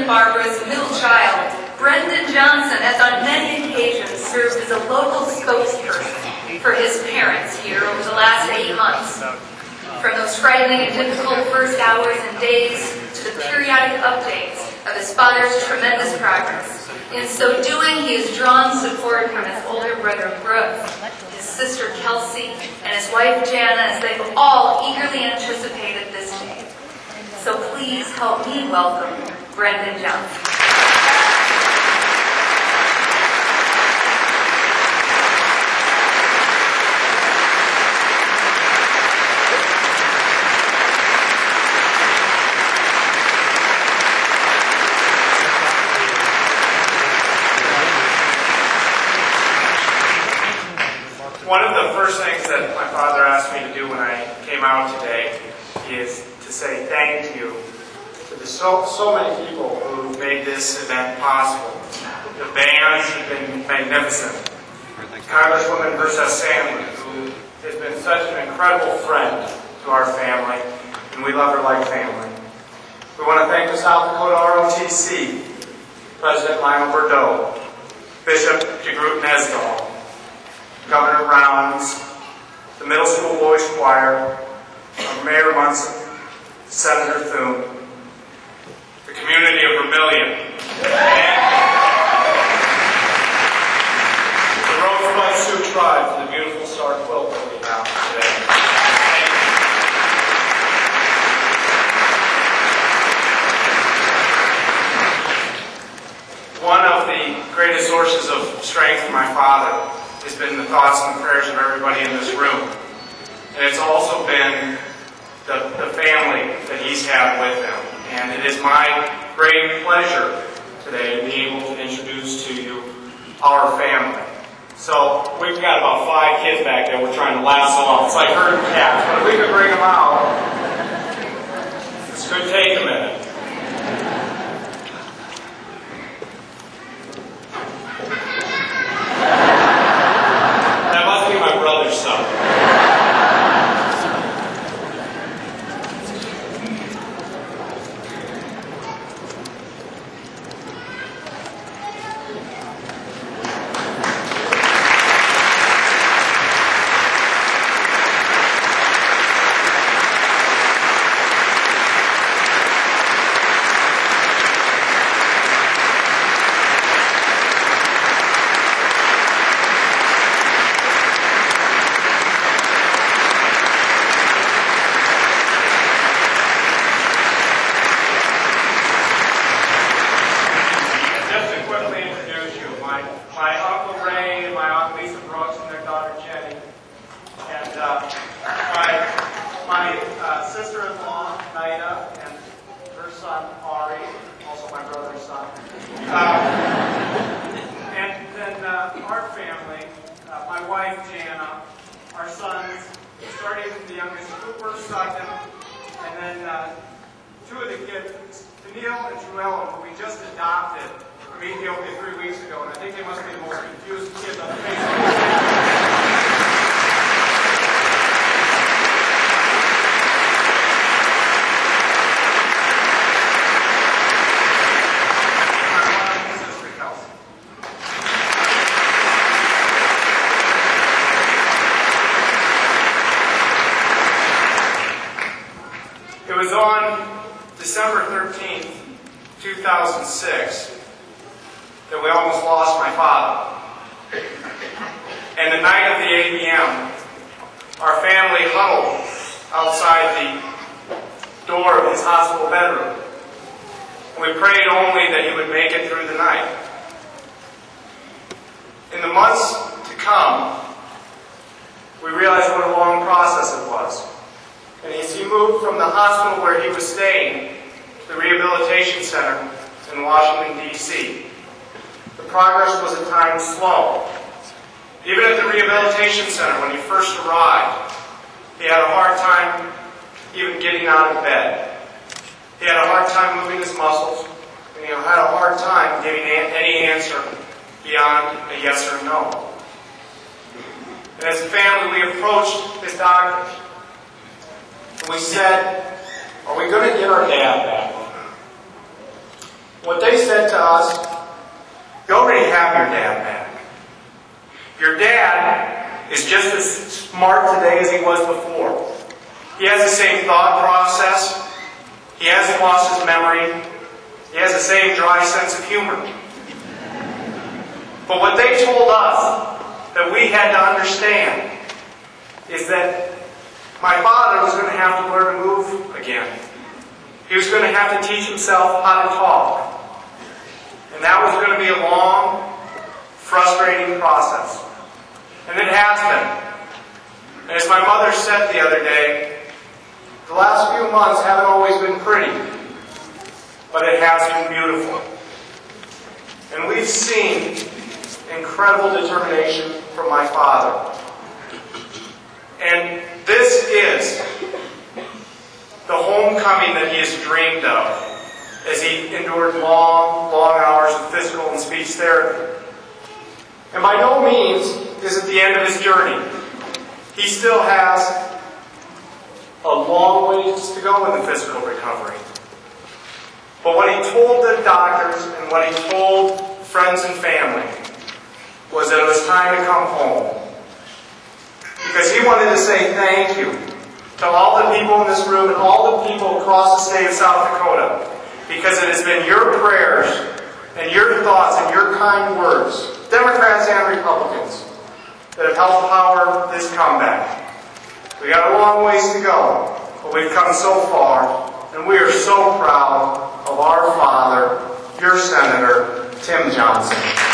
and Barbara's middle child, Brendan Johnson has on many occasions served as a local spokesperson for his parents here over the last 8 months. From those frightening and difficult first hours and days to the periodic updates of his father's tremendous progress. In so doing, he has drawn support from his older brother Brooke, his sister Kelsey, and his wife Jana, as they've all eagerly anticipated this day. So please help me welcome Brendan Johnson. One of the first things that my father asked me to do when I came out today is to say thank you to the so many people who made this event possible. The bands have been magnificent. Congresswoman US Sen, who has been such an incredible friend to our family, and we love her like family. We want to thank the South Dakota ROTC, President Lionel Bordeaux, Bishop DeGroot Nesdal, Governor Rounds, the Middle School Boys Choir, Mayor Munson, Senator Thune, the community of Vermilion, and the Rosebud Sioux Tribe for the beautiful star quilt that we have today. One of the greatest sources of strength for my father has been the thoughts and the prayers of everybody in this room. And it's also been the family that he's had with him. And it is my great pleasure today to be able to introduce to you our family. So we've got about 5 kids back there we're trying to lasso off. It's like herding cats. But if we could bring them out, this could take a minute. Our family, my wife Jana, our sons, starting with the youngest Cooper, Sutton, and then 2 of the kids, Daniil and Joella, who we just adopted from Ethiopia 3 weeks ago, and I think they must be the most confused kids on the face of the earth. It was on December 13th, 2006, that we almost lost my father. And the night of the ABM, our family huddled outside the door of his hospital bedroom. And we prayed only that he would make it through the night. In the months to come, we realized what a long process it was. And as he moved from the hospital where he was staying to the rehabilitation center in Washington, D.C., the progress was at times slow. Even at the rehabilitation center, when he first arrived, he had a hard time even getting out of bed. He had a hard time moving his muscles, and he had a hard time giving any answer beyond a yes or no. And as a family, we approached his doctors. And we said, are we going to get our dad back? What they said to us, you already have your dad back. Your dad is just as smart today as he was before. He has the same thought process. He hasn't lost his memory. He has the same dry sense of humor. But what they told us that we had to understand is that my father was going to have to learn to move again. He was going to have to teach himself how to talk. And that was going to be a long, frustrating process. And it has been. And as my mother said the other day, the last few months haven't always been pretty, but it has been beautiful. And we've seen incredible determination from my father. And this is the homecoming that he has dreamed of as he endured long, long hours of physical and speech therapy. And by no means is it the end of his journey. He still has a long ways to go in the physical recovery. But what he told the doctors and what he told friends and family was that it was time to come home. Because he wanted to say thank you to all the people in this room and all the people across the state of South Dakota. Because it has been your prayers and your thoughts and your kind words, Democrats and Republicans, that have helped power this comeback. We got a long ways to go, but we've come so far, and we are so proud of our father, your Senator, Tim Johnson.